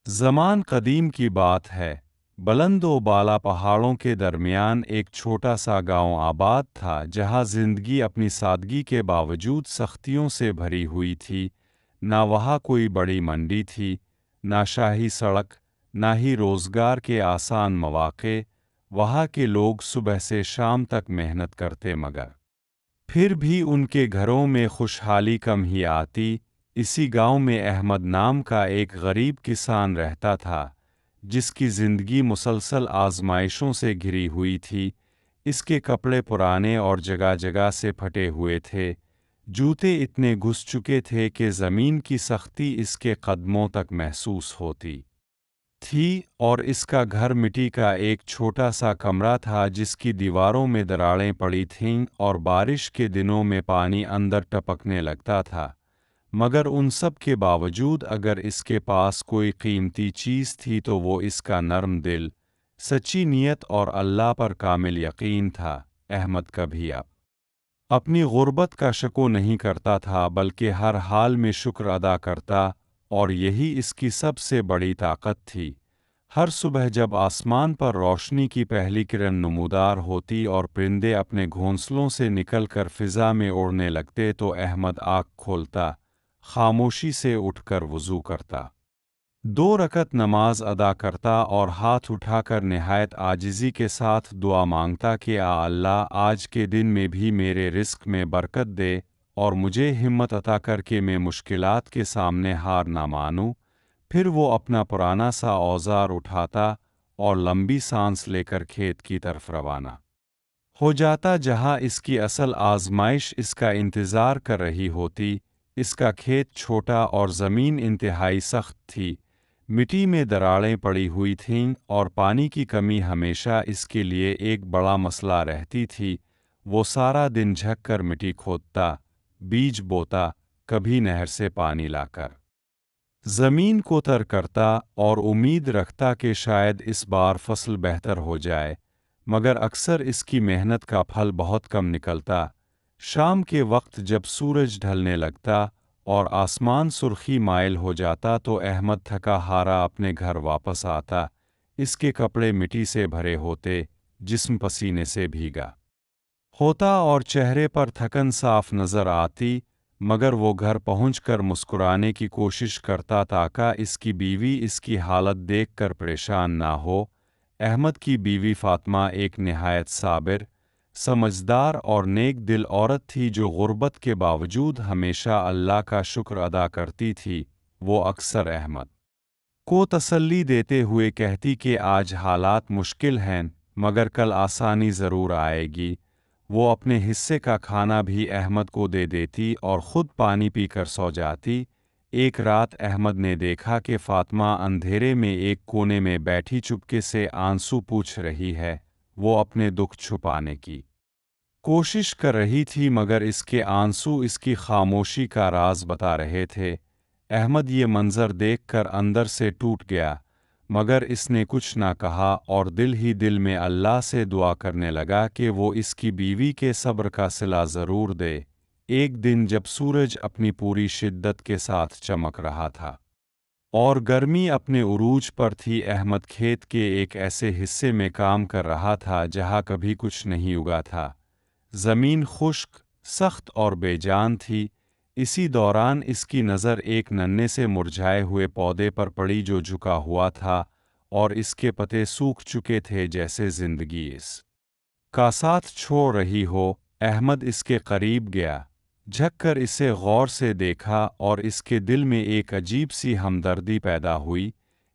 زمان قدیم کی بات ہے۔ بلند و بالا پہاڑوں کے درمیان ایک چھوٹا سا گاؤں آباد تھا جہاں زندگی اپنی سادگی کے باوجود سختیوں سے بھری ہوئی تھی۔ نہ وہاں کوئی بڑی منڈی تھی، نہ شاہی سڑک، نہ ہی روزگار کے آسان مواقع۔ وہاں کے لوگ صبح سے شام تک محنت کرتے مگر پھر بھی ان کے گھروں میں خوشحالی کم ہی آتی۔ اسی گاؤں میں احمد نام کا ایک غریب کسان رہتا تھا جس کی زندگی مسلسل آزمائشوں سے گھری ہوئی تھی۔ اس کے کپڑے پرانے اور جگہ جگہ سے پھٹے ہوئے تھے، جوتے اتنے گھس چکے تھے کہ زمین کی سختی اس کے قدموں تک محسوس ہوتی تھی، اور اس کا گھر مٹی کا ایک چھوٹا سا کمرہ تھا جس کی دیواروں میں دراڑیں پڑی تھیں اور بارش کے دنوں میں پانی اندر ٹپکنے لگتا تھا۔ مگر ان سب کے باوجود اگر اس کے پاس کوئی قیمتی چیز تھی تو وہ اس کا نرم دل، سچی نیت اور اللہ پر کامل یقین تھا۔ احمد کبھی اپنی غربت کا شکو نہیں کرتا تھا بلکہ ہر حال میں شکر ادا کرتا، اور یہی اس کی سب سے بڑی طاقت تھی۔ ہر صبح جب آسمان پر روشنی کی پہلی کرن نمودار ہوتی اور پرندے اپنے گھونسلوں سے نکل کر فضا میں اڑنے لگتے تو احمد آنکھ کھولتا، خاموشی سے اٹھ کر وضو کرتا، 2 رکعت نماز ادا کرتا اور ہاتھ اٹھا کر نہایت عاجزی کے ساتھ دعا مانگتا کہ اللہ آج کے دن میں بھی میرے رزق میں برکت دے اور مجھے ہمت عطا کر کے میں مشکلات کے سامنے ہار نہ مانوں۔ پھر وہ اپنا پرانا سا اوزار اٹھاتا اور لمبی سانس لے کر کھیت کی طرف روانہ ہو جاتا جہاں اس کی اصل آزمائش اس کا انتظار کر رہی ہوتی۔ اس کا کھیت چھوٹا اور زمین انتہائی سخت تھی، مٹی میں دراڑیں پڑی ہوئی تھیں اور پانی کی کمی ہمیشہ اس کے لیے ایک بڑا مسئلہ رہتی تھی۔ وہ سارا دن جھک کر مٹی کھودتا، بیج بوتا، کبھی نہر سے پانی لا کر زمین کو تر کرتا اور امید رکھتا کہ شاید اس بار فصل بہتر ہو جائے، مگر اکثر اس کی محنت کا پھل بہت کم نکلتا۔ شام کے وقت جب سورج ڈھلنے لگتا اور آسمان سرخی مائل ہو جاتا تو احمد تھکا ہارا اپنے گھر واپس آتا۔ اس کے کپڑے مٹی سے بھرے ہوتے، جسم پسینے سے بھیگا ہوتا اور چہرے پر تھکن صاف نظر آتی، مگر وہ گھر پہنچ کر مسکرانے کی کوشش کرتا تاکہ اس کی بیوی اس کی حالت دیکھ کر پریشان نہ ہو۔ احمد کی بیوی فاطمہ ایک نہایت صابر، سمجھدار اور نیک دل عورت تھی جو غربت کے باوجود ہمیشہ اللہ کا شکر ادا کرتی تھی۔ وہ اکثر احمد کو تسلی دیتے ہوئے کہتی کہ آج حالات مشکل ہیں مگر کل آسانی ضرور آئے گی۔ وہ اپنے حصے کا کھانا بھی احمد کو دے دیتی اور خود پانی پی کر سو جاتی۔ ایک رات احمد نے دیکھا کہ فاطمہ اندھیرے میں ایک کونے میں بیٹھی چپکے سے آنسو پوچھ رہی ہے۔ وہ اپنے دکھ چھپانے کی کوشش کر رہی تھی مگر اس کے آنسو اس کی خاموشی کا راز بتا رہے تھے۔ احمد یہ منظر دیکھ کر اندر سے ٹوٹ گیا، مگر اس نے کچھ نہ کہا اور دل ہی دل میں اللہ سے دعا کرنے لگا کہ وہ اس کی بیوی کے صبر کا صلہ ضرور دے۔ ایک دن جب سورج اپنی پوری شدت کے ساتھ چمک رہا تھا اور گرمی اپنے عروج پر تھی، احمد کھیت کے ایک ایسے حصے میں کام کر رہا تھا جہاں کبھی کچھ نہیں اگا تھا۔ زمین خشک، سخت اور بے جان تھی۔ اسی دوران اس کی نظر ایک ننھے سے مرجھائے ہوئے پودے پر پڑی جو جھکا ہوا تھا اور اس کے پتے سوکھ چکے تھے جیسے زندگی اس کا ساتھ چھوڑ رہی ہو۔ احمد اس کے قریب گیا، جھک کر اسے غور سے دیکھا اور اس کے دل میں ایک عجیب سی ہمدردی پیدا ہوئی۔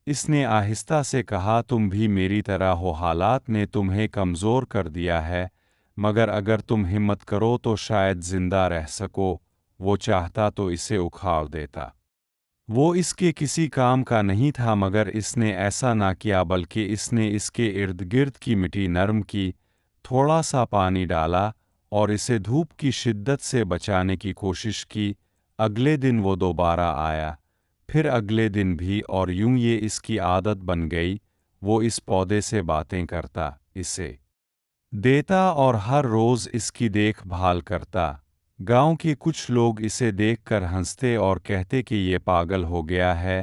اس نے آہستہ سے کہا، تم بھی میری طرح ہو، حالات نے تمہیں کمزور کر دیا ہے مگر اگر تم ہمت کرو تو شاید زندہ رہ سکو۔ وہ چاہتا تو اسے اکھاڑ دیتا، وہ اس کے کسی کام کا نہیں تھا، مگر اس نے ایسا نہ کیا بلکہ اس نے اس کے ارد گرد کی مٹی نرم کی، تھوڑا سا پانی ڈالا اور اسے دھوپ کی شدت سے بچانے کی کوشش کی۔ اگلے دن وہ دوبارہ آیا، پھر اگلے دن بھی، اور یوں یہ اس کی عادت بن گئی۔ وہ اس پودے سے باتیں کرتا، اسے دیتا اور ہر روز اس کی دیکھ بھال کرتا۔ گاؤں کے کچھ لوگ اسے دیکھ کر ہنستے اور کہتے کہ یہ پاگل ہو گیا ہے۔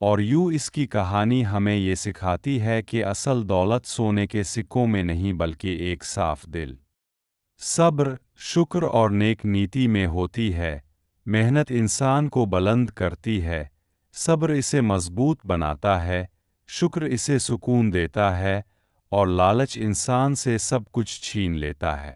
اور یوں اس کی کہانی ہمیں یہ سکھاتی ہے کہ اصل دولت سونے کے سکوں میں نہیں بلکہ ایک صاف دل، صبر، شکر اور نیک نیتی میں ہوتی ہے۔ محنت انسان کو بلند کرتی ہے، صبر اسے مضبوط بناتا ہے، شکر اسے سکون دیتا ہے، اور لالچ انسان سے سب کچھ چھین لیتا ہے۔